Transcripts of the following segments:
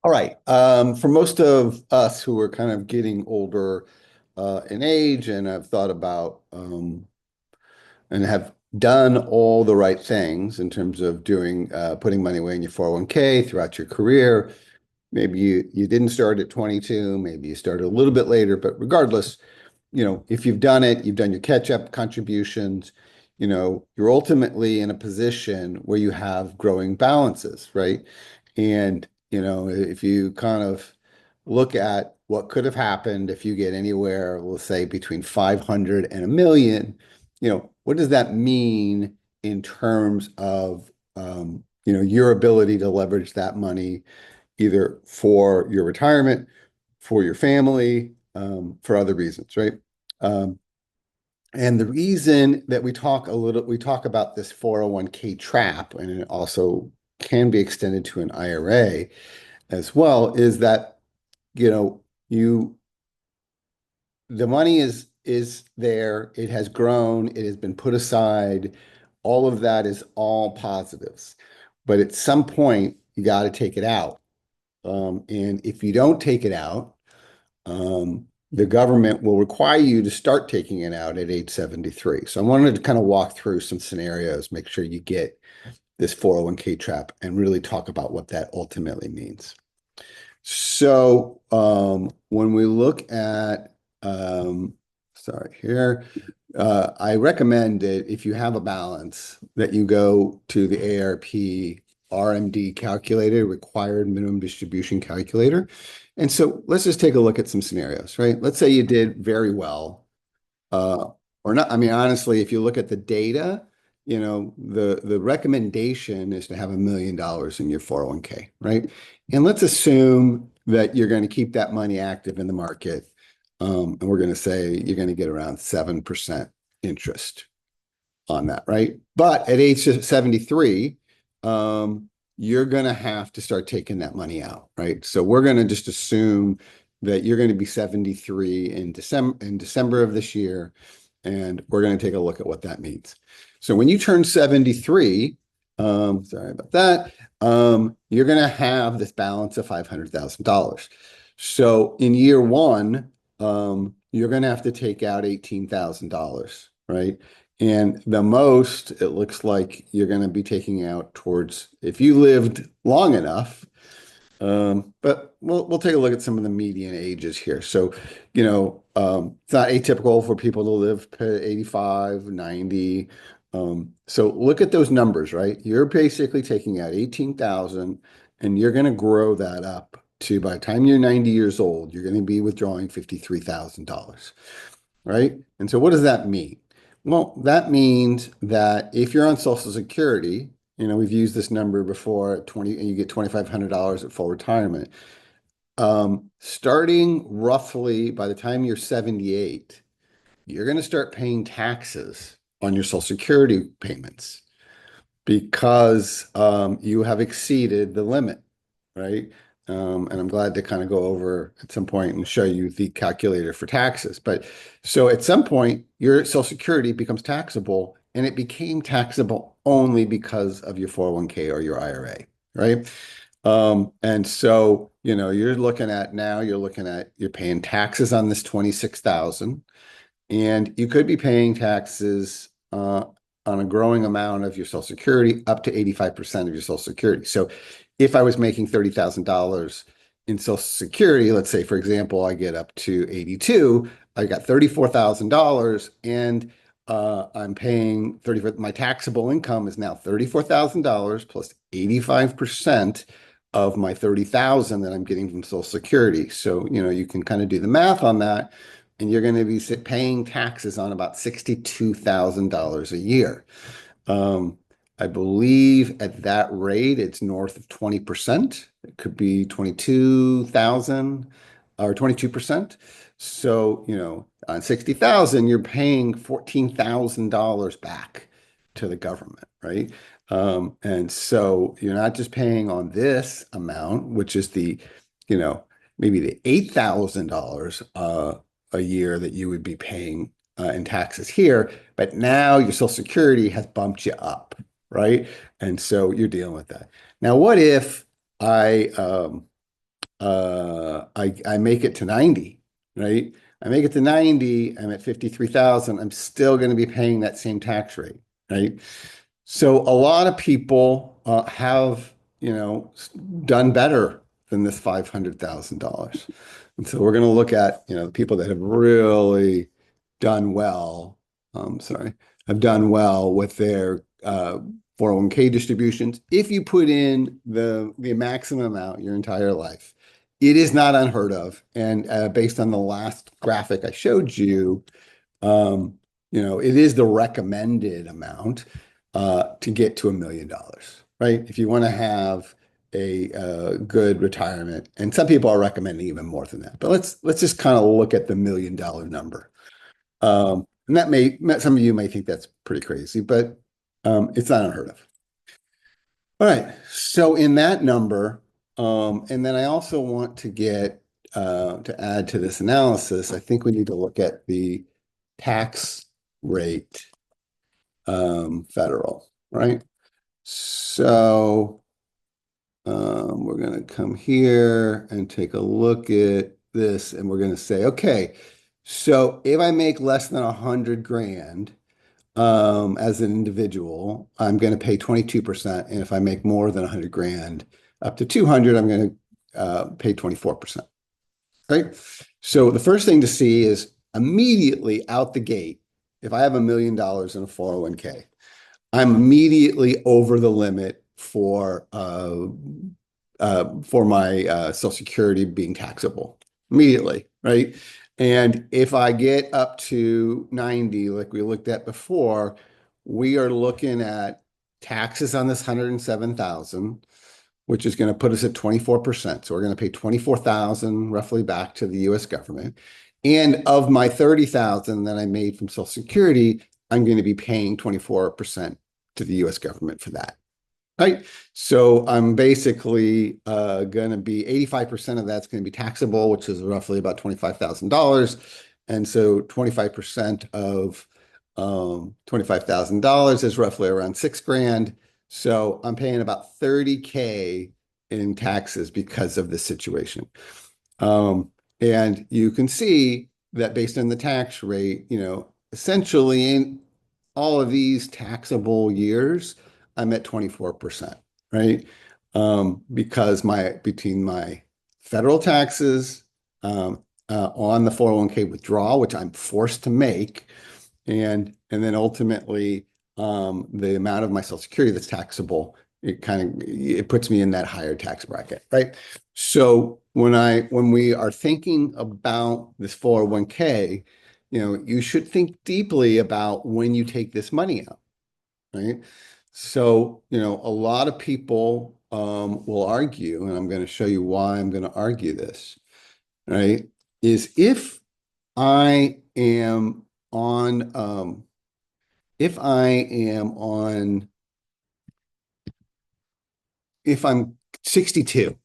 All right. For most of us who are kind of getting older in age and have thought about and have done all the right things in terms of doing putting money away in your 401k throughout your career, maybe you didn't start at 22, maybe you started a little bit later, but regardless, if you've done it, you've done your catch-up contributions, you're ultimately in a position where you have growing balances, right? And, if you kind of look at what could have happened if you get anywhere, we'll say between 500 and a million, what does that mean in terms of, your ability to leverage that money either for your retirement, for your family, for other reasons, right? Um, and the reason that we talk about this 401k trap, and it also can be extended to an IRA as well, is that, you know, you the money is there, it has grown, it has been put aside, all of that is all positives. But at some point, you got to take it out. And if you don't take it out, the government will require you to start taking it out at age 73. So I wanted to kind of walk through some scenarios, make sure you get this 401k trap and really talk about what that ultimately means. So when we look at, sorry here, I recommend that if you have a balance that you go to the AARP RMD calculator, required minimum distribution calculator. And so let's just take a look at some scenarios, right? Let's say you did very well, uh, or not. I mean, honestly, if you look at the data, the recommendation is to have $1 million in your 401k, right? And let's assume that you're going to keep that money active in the market. And we're going to say you're going to get around 7% interest on that, right? But at age 73, you're going to have to start taking that money out, right? So we're going to just assume that you're going to be 73 in December of this year, and we're going to take a look at what that means. So when you turn 73, sorry about that, you're going to have this balance of $500,000. So in year one, you're going to have to take out $18,000, right? And the most it looks like you're going to be taking out towards if you lived long enough. But we'll take a look at some of the median ages here. So, it's not atypical for people to live to 85, 90. So look at those numbers, right? You're basically taking out 18,000 and you're going to grow that up to by the time you're 90 years old, you're going to be withdrawing $53,000, right? And so what does that mean? Well, that means that if you're on Social Security, we've used this number before at 20, and you get $2,500 at full retirement. Starting roughly by the time you're 78, you're going to start paying taxes on your Social Security payments because you have exceeded the limit, right? And I'm glad to kind of go over at some point and show you the calculator for taxes. But so at some point, your Social Security becomes taxable, and it became taxable only because of your 401k or your IRA, right? And so, you're paying taxes on this 26,000, and you could be paying taxes on a growing amount of your Social Security up to 85% of your Social Security. So if I was making $30,000 in Social Security, let's say, for example, I get up to 82, I got $34,000 and I'm paying 34, my taxable income is now $34,000 plus 85% of my 30,000 that I'm getting from Social Security. So, you can kind of do the math on that, and you're going to be paying taxes on about $62,000 a year. I believe at that rate, it's north of 20%. It could be 22,000 or 22%. So, on 60,000, you're paying $14,000 back to the government, right? And so you're not just paying on this amount, which is maybe the $8,000 a year that you would be paying in taxes here, but now your Social Security has bumped you up, right? And so you're dealing with that. Now, what if I I make it to 90, right? I make it to 90, I'm at 53,000, I'm still going to be paying that same tax rate, right? So a lot of people have, done better than this $500,000. And so we're going to look at, the people that have really done well, sorry, have done well with their 401k distributions. If you put in the maximum amount your entire life, it is not unheard of. And based on the last graphic I showed you, um, it is the recommended amount to get to $1 million, right? If you want to have a good retirement, and some people are recommending even more than that, but let's just kind of look at the $1 million number. And some of you may think that's pretty crazy, but it's not unheard of. All right. So in that number, and then I also want to get to add to this analysis, I think we need to look at the tax rate, federal, right? So we're going to come here and take a look at this, and we're going to say, okay, so if I make less than 100 grand, as an individual, I'm going to pay 22%. And if I make more than 100 grand up to 200, I'm going to pay 24%. Right. So the first thing to see is immediately out the gate, if I have $1 million in a 401k, I'm immediately over the limit for my Social Security being taxable immediately, right? And if I get up to 90, like we looked at before, we are looking at taxes on this 107,000, which is going to put us at 24%. So we're going to pay 24,000 roughly back to the US government. And of my 30,000 that I made from Social Security, I'm going to be paying 24% to the US government for that. Right. So I'm basically going to be 85% of that's going to be taxable, which is roughly about $25,000. And so 25% of $25,000 is roughly around 6 grand. So I'm paying about 30K in taxes because of this situation. And you can see that based on the tax rate, essentially in all of these taxable years, I'm at 24%, right? Because between my federal taxes on the 401k withdrawal, which I'm forced to make, and then ultimately the amount of my Social Security that's taxable, it puts me in that higher tax bracket, right? So when we are thinking about this 401k, you should think deeply about when you take this money out, right? So, a lot of people will argue, and I'm going to show you why I'm going to argue this, right? Is I am if I am on, if I'm 62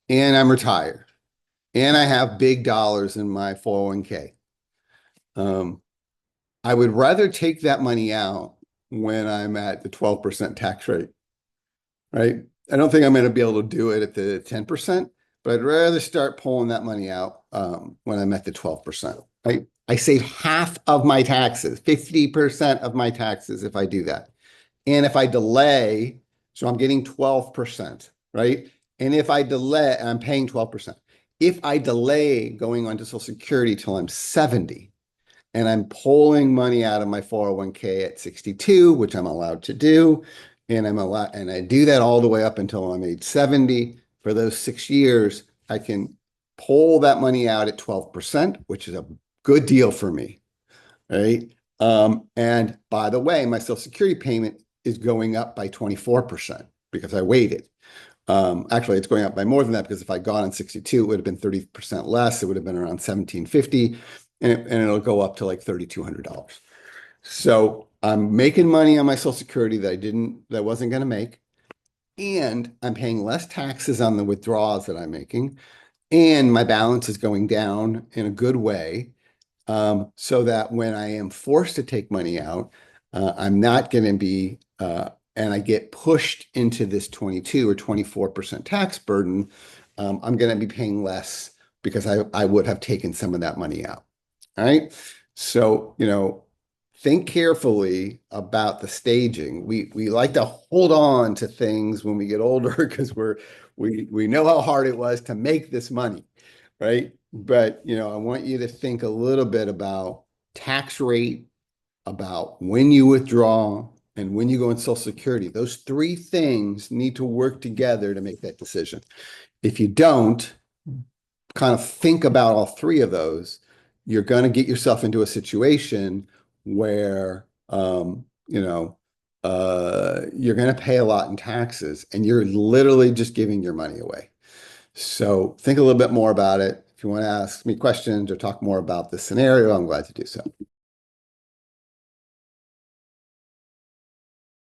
and I'm retired and I have big dollars in my 401k, I would rather take that money out when I'm at the 12% tax rate, right? I don't think I'm going to be able to do it at the 10%, but I'd rather start pulling that money out when I'm at the 12%, right? I save half of my taxes, 50% of my taxes if I do that. And if I delay, so I'm getting 12%, right? And if I delay, I'm paying 12%. If I delay going on to Social Security till I'm 70, and I'm pulling money out of my 401k at 62, which I'm allowed to do, and I do that all the way up until I'm age 70. For those 6 years, I can pull that money out at 12%, which is a good deal for me, right? And by the way, my Social Security payment is going up by 24% because I waited. Actually, it's going up by more than that because if I'd gone on 62, it would have been 30% less. It would have been around 1,750, and it'll go up to like $3,200. So I'm making money on my Social Security that I wasn't going to make, and I'm paying less taxes on the withdrawals that I'm making, and my balance is going down in a good way, so that when I am forced to take money out, I'm not going to be, and I get pushed into this 22 or 24% tax burden. I'm going to be paying less because I would have taken some of that money out. All right. So, think carefully about the staging. We like to hold on to things when we get older because we know how hard it was to make this money, right? But, I want you to think a little bit about tax rate, about when you withdraw and when you go in Social Security. Those three things need to work together to make that decision. If you don't kind of think about all three of those, you're going to get yourself into a situation where, you're going to pay a lot in taxes and you're literally just giving your money away. So think a little bit more about it. If you want to ask me questions or talk more about this scenario, I'm glad to do so.